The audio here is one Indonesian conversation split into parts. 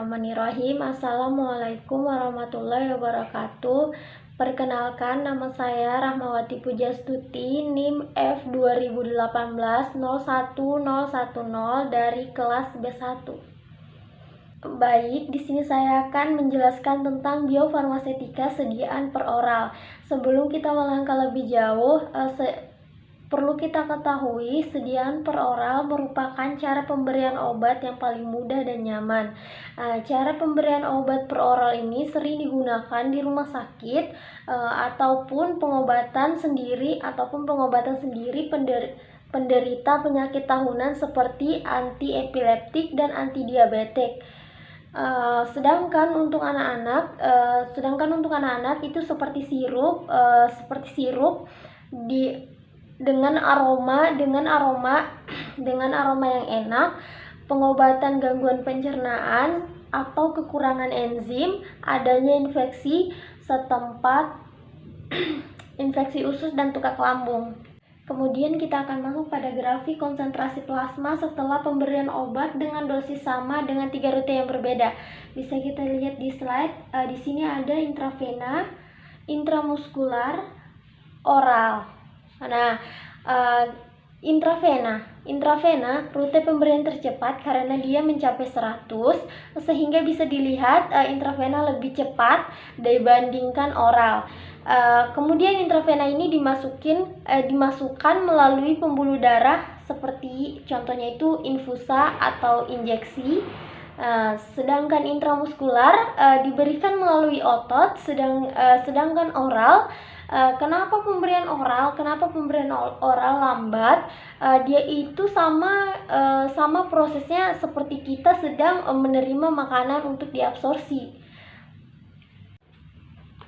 Bismillahirrahmanirrahim. Assalamualaikum warahmatullahi wabarakatuh. Perkenalkan, nama saya Rahmawati Pujastuti, NIM F 2018-01010 dari kelas B1. Baik, di sini saya akan menjelaskan tentang biofarmasetika sediaan per oral. Sebelum kita melangkah lebih jauh, perlu kita ketahui sediaan per oral merupakan cara pemberian obat yang paling mudah dan nyaman. Cara pemberian obat per oral ini sering digunakan di rumah sakit ataupun pengobatan sendiri penderita penyakit tahunan seperti anti-epileptik dan anti-diabetik. Sedangkan untuk anak-anak itu seperti sirup dengan aroma yang enak, pengobatan gangguan pencernaan atau kekurangan enzim, adanya infeksi setempat, infeksi usus dan tukak lambung. Kemudian kita akan masuk pada grafik konsentrasi plasma setelah pemberian obat dengan dosis sama dengan 3 rute yang berbeda. Bisa kita lihat di slide. Di sini ada intravena, intramuskular, oral. Nah, intravena rute pemberian tercepat karena dia mencapai 100, sehingga bisa dilihat intravena lebih cepat dibandingkan oral. Kemudian intravena ini dimasukkan melalui pembuluh darah, seperti contohnya itu infusa atau injeksi. Sedangkan intramuskular diberikan melalui otot, sedangkan oral, kenapa pemberian oral lambat? Dia itu sama prosesnya seperti kita sedang menerima makanan untuk diabsorpsi.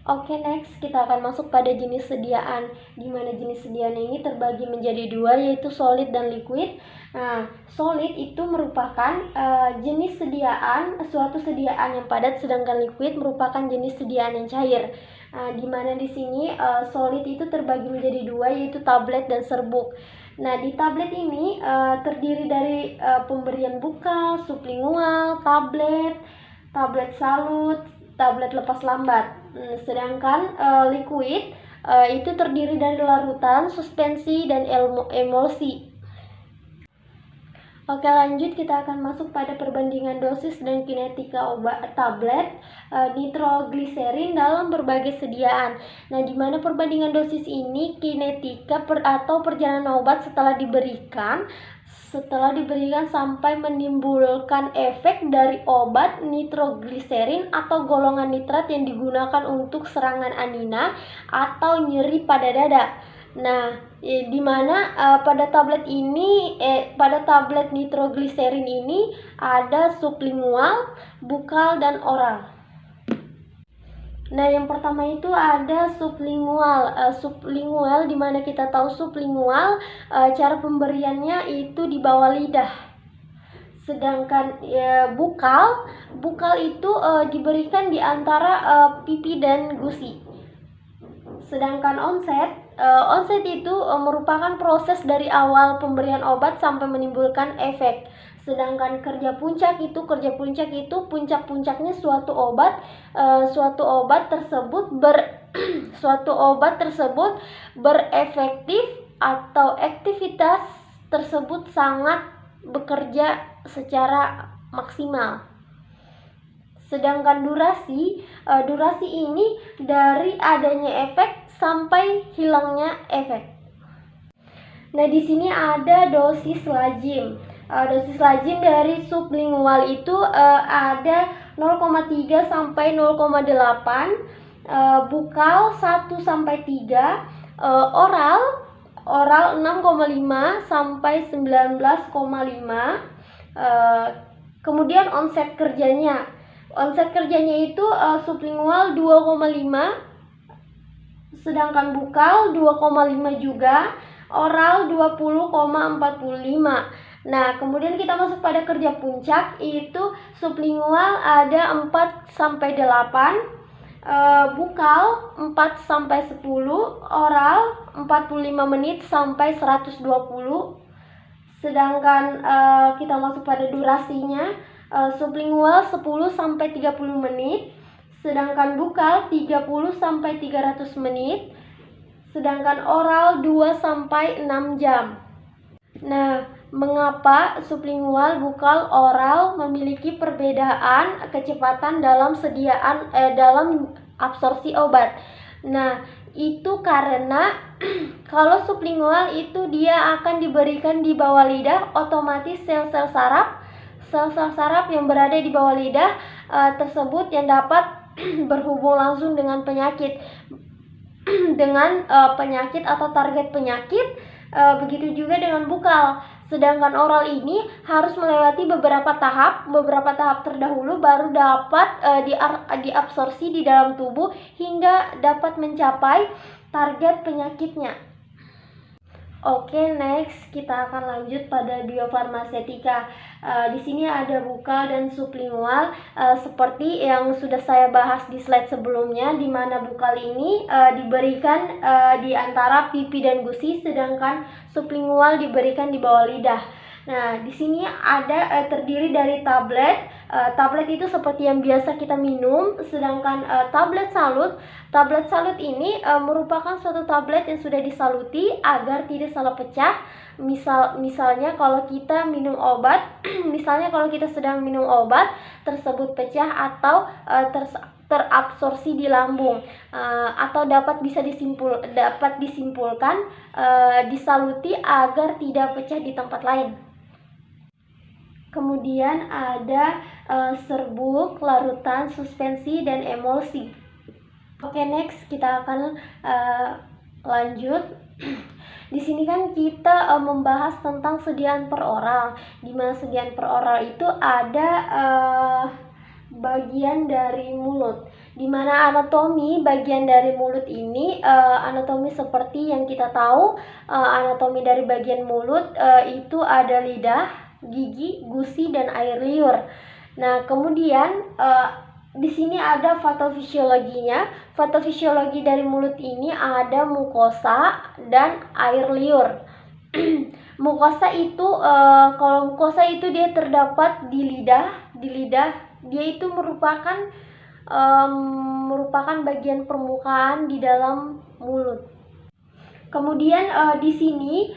Oke, next kita akan masuk pada jenis sediaan, di mana jenis sediaan ini terbagi menjadi dua, yaitu solid dan liquid. Nah, solid itu merupakan jenis sediaan, suatu sediaan yang padat, sedangkan liquid merupakan jenis sediaan yang cair. Di mana di sini solid itu terbagi menjadi dua, yaitu tablet dan serbuk. Nah, di tablet ini terdiri dari pemberian bukal, sublingual, tablet salut, tablet lepas lambat. Sedangkan liquid itu terdiri dari larutan, suspensi, dan emulsi. Oke, lanjut kita akan masuk pada perbandingan dosis dan kinetika obat tablet nitrogliserin dalam berbagai sediaan. Nah, di mana perbandingan dosis ini kinetika atau perjalanan obat setelah diberikan sampai menimbulkan efek dari obat nitrogliserin atau golongan nitrat yang digunakan untuk serangan angina atau nyeri pada dada. Nah, di mana pada tablet nitrogliserin ini ada sublingual, bukal, dan oral. Nah, yang pertama itu ada sublingual. Sublingual, di mana kita tahu sublingual cara pemberiannya itu di bawah lidah. Sedangkan bukal itu diberikan di antara pipi dan gusi. Sedangkan onset itu merupakan proses dari awal pemberian obat sampai menimbulkan efek. Sedangkan puncak-puncaknya suatu obat tersebut berefektif atau aktivitas tersebut sangat bekerja secara maksimal. Sedangkan durasi ini dari adanya efek sampai hilangnya efek. Nah, di sini ada dosis lazim. Dosis lazim dari sublingual itu ada 0,3 sampai 0,8, bukal 1 sampai 3, oral 6,5 sampai 19,5. Kemudian onset kerjanya itu sublingual 2,5, sedangkan bukal 2,5 juga, oral 20,45. Nah, kemudian kita masuk pada kerja puncak, itu sublingual ada 4 sampai 8, bukal 4 sampai 10, oral 45 menit sampai 120. Sedangkan kita masuk pada durasinya, Sublingual 10-30 menit, sedangkan bukal 30-300 menit, sedangkan oral 2-6 jam. Nah, mengapa sublingual, bukal, oral memiliki perbedaan kecepatan dalam dalam absorpsi obat? Nah, itu karena kalau sublingual itu dia akan diberikan di bawah lidah, otomatis sel-sel saraf yang berada di bawah lidah tersebut yang dapat berhubung langsung dengan penyakit penyakit atau target penyakit. Begitu juga dengan bukal. Sedangkan oral ini harus melewati beberapa tahap terdahulu baru dapat diabsorpsi di dalam tubuh hingga dapat mencapai target penyakitnya. Oke, next kita akan lanjut pada biofarmasetika. Di sini ada bukal dan sublingual, seperti yang sudah saya bahas di slide sebelumnya, di mana bukal ini diberikan di antara pipi dan gusi, sedangkan sublingual diberikan di bawah lidah. Nah, di sini ada terdiri dari tablet. Tablet itu seperti yang biasa kita minum, sedangkan tablet salut ini merupakan suatu tablet yang sudah disaluti agar tidak salah pecah. Misalnya kalau kita minum obat, misalnya kalau kita sedang minum obat tersebut pecah atau terabsorpsi di lambung, atau dapat disimpulkan disaluti agar tidak pecah di tempat lain. Kemudian ada serbuk, larutan, suspensi, dan emulsi. Oke, next kita akan lanjut. Di sini kan kita membahas tentang sediaan per oral. Di mana sediaan per oral itu ada bagian dari mulut. Di mana anatomi bagian dari mulut ini, anatomi seperti yang kita tahu, anatomi dari bagian mulut itu ada lidah, gigi, gusi, dan air liur. Nah, kemudian di sini ada patofisiologinya. Patofisiologi dari mulut ini ada mukosa dan air liur. Mukosa itu kalau mukosa itu dia terdapat di lidah. Dia itu merupakan bagian permukaan di dalam mulut. Kemudian di sini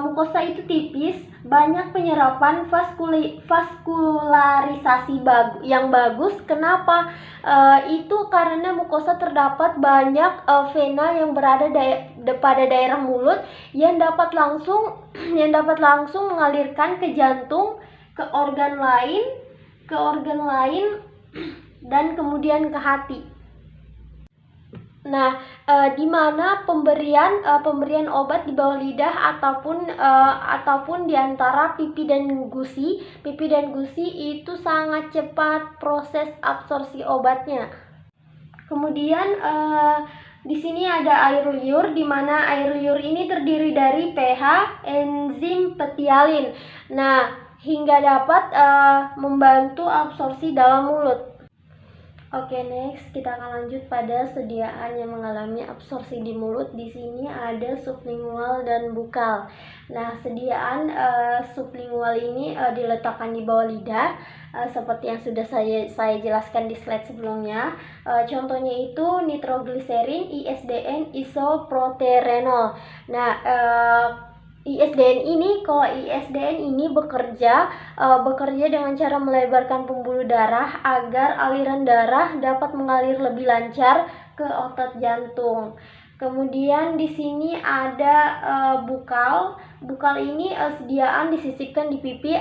mukosa itu tipis, banyak penyerapan vaskularisasi yang bagus. Kenapa? Itu karena mukosa terdapat banyak vena yang berada pada daerah mulut yang dapat langsung mengalirkan ke jantung, ke organ lain dan kemudian ke hati. Nah, di mana pemberian obat di bawah lidah ataupun di antara pipi dan gusi itu sangat cepat proses absorpsi obatnya. Kemudian di sini ada air liur, di mana air liur ini terdiri dari pH, enzim petialin. Nah, hingga dapat membantu absorpsi dalam mulut. Oke, next kita akan lanjut pada sediaan yang mengalami absorpsi di mulut. Di sini ada sublingual dan bukal. Nah, sediaan sublingual ini diletakkan di bawah lidah, seperti yang sudah saya jelaskan di slide sebelumnya. Contohnya itu nitrogliserin, ISDN, isoproterenol. Nah, ISDN ini bekerja dengan cara melebarkan pembuluh darah agar aliran darah dapat mengalir lebih lancar ke otot jantung. Kemudian di sini ada bukal. Bukal ini sediaan disisipkan di pipi,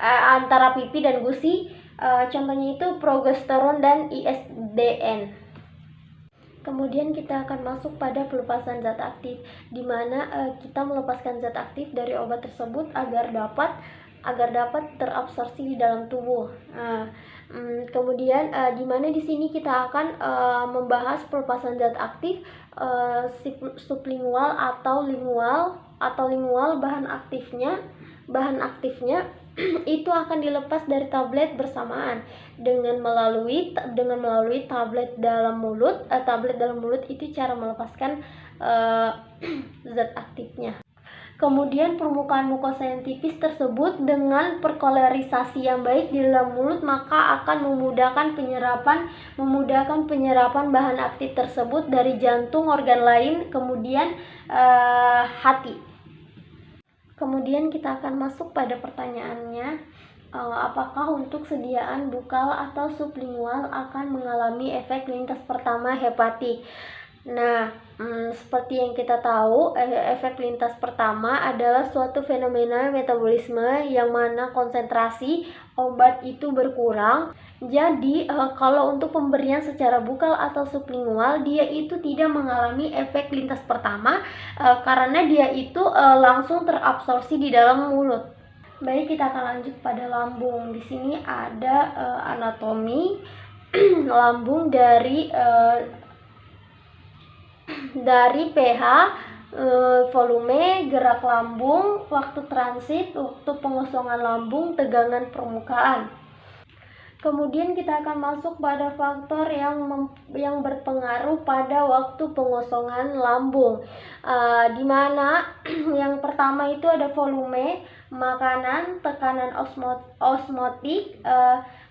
antara pipi dan gusi. Contohnya itu progesteron dan ISDN. Kemudian kita akan masuk pada pelepasan zat aktif, di mana kita melepaskan zat aktif dari obat tersebut agar dapat terabsorpsi di dalam tubuh. Kemudian di mana di sini kita akan membahas pelepasan zat aktif sublingual atau lingual. Bahan aktifnya itu akan dilepas dari tablet bersamaan dengan melalui tablet dalam mulut. Tablet dalam mulut itu cara melepaskan zat aktifnya. Kemudian permukaan mukosa yang tipis tersebut dengan perkolorisasi yang baik di dalam mulut maka akan memudahkan penyerapan bahan aktif tersebut dari jantung, organ lain, kemudian hati. Kemudian kita akan masuk pada pertanyaannya, apakah untuk sediaan bukal atau sublingual akan mengalami efek lintas pertama hepatik? Nah, seperti yang kita tahu, efek lintas pertama adalah suatu fenomena metabolisme yang mana konsentrasi obat itu berkurang. Jadi, kalau untuk pemberian secara bukal atau sublingual, dia itu tidak mengalami efek lintas pertama karena dia itu langsung terabsorpsi di dalam mulut. Baik, kita akan lanjut pada lambung. Di sini ada anatomi lambung dari pH, volume, gerak lambung, waktu transit, waktu pengosongan lambung, tegangan permukaan. Kemudian kita akan masuk pada faktor yang berpengaruh pada waktu pengosongan lambung, di mana yang pertama itu ada volume makanan, tekanan osmotik,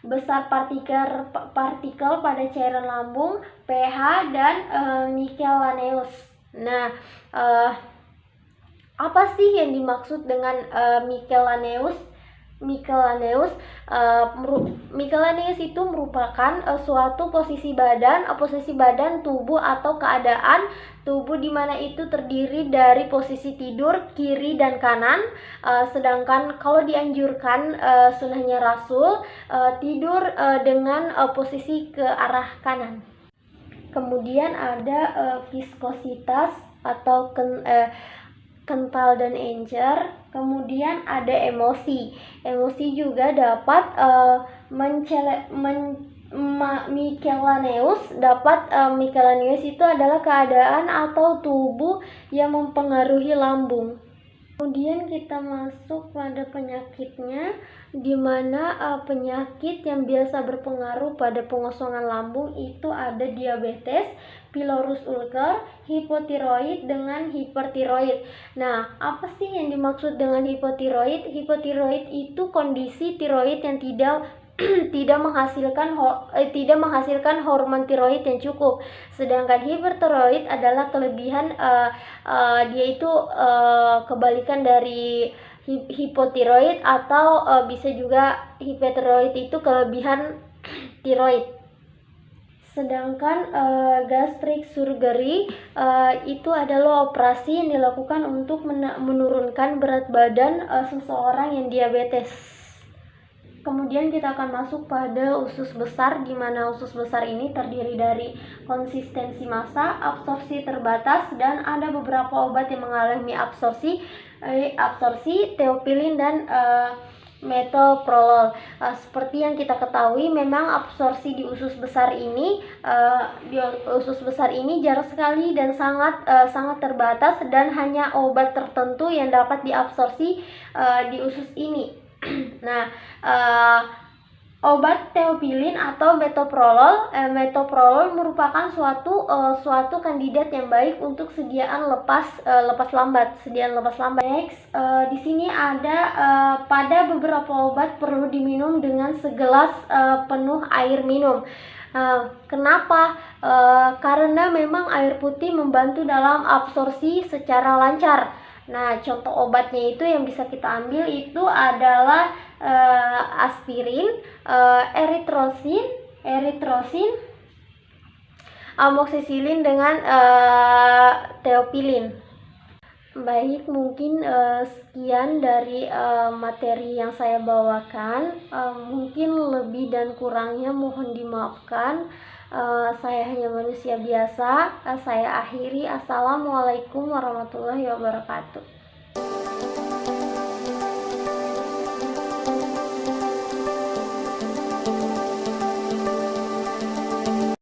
besar partikel pada cairan lambung, pH, dan Michelius. Nah, apa sih yang dimaksud dengan Michelius? Michelius itu merupakan suatu posisi badan, tubuh atau keadaan tubuh di mana itu terdiri dari posisi tidur kiri dan kanan. Sedangkan kalau dianjurkan sunnahnya Rasul tidur dengan posisi ke arah kanan. Kemudian ada viskositas atau kental dan encer. Kemudian ada emosi juga dapat Michelius itu adalah keadaan atau tubuh yang mempengaruhi lambung. Kemudian kita masuk pada penyakitnya, di mana penyakit yang biasa berpengaruh pada pengosongan lambung itu ada diabetes, pylorus ulcer, hipotiroid dengan hipertiroid. Nah, apa sih yang dimaksud dengan hipotiroid? Hipotiroid itu kondisi tiroid yang tidak menghasilkan hormon tiroid yang cukup. Sedangkan hipertiroid adalah kelebihan, dia itu kebalikan dari hipotiroid, atau bisa juga hipertiroid itu kelebihan tiroid. Sedangkan gastric surgery itu adalah operasi yang dilakukan untuk menurunkan berat badan seseorang yang diabetes. Kemudian kita akan masuk pada usus besar, di mana usus besar ini terdiri dari konsistensi massa, absorpsi terbatas, dan ada beberapa obat yang mengalami absorpsi, teopilin dan metoprolol. Seperti yang kita ketahui, memang absorpsi di usus besar ini jarang sekali dan sangat terbatas, dan hanya obat tertentu yang dapat diabsorpsi di usus ini. Nah, obat teopilin atau metoprolol merupakan suatu kandidat yang baik untuk sediaan lepas lambat. Next, di sini ada pada beberapa obat perlu diminum dengan segelas penuh air minum. Kenapa? Karena memang air putih membantu dalam absorpsi secara lancar. Nah, contoh obatnya itu yang bisa kita ambil itu adalah aspirin, eritrosin, amoxicillin dengan teopilin. Baik, mungkin sekian dari materi yang saya bawakan. Mungkin lebih dan kurangnya mohon dimaafkan. Saya hanya manusia biasa. Saya akhiri. Assalamualaikum warahmatullahi wabarakatuh.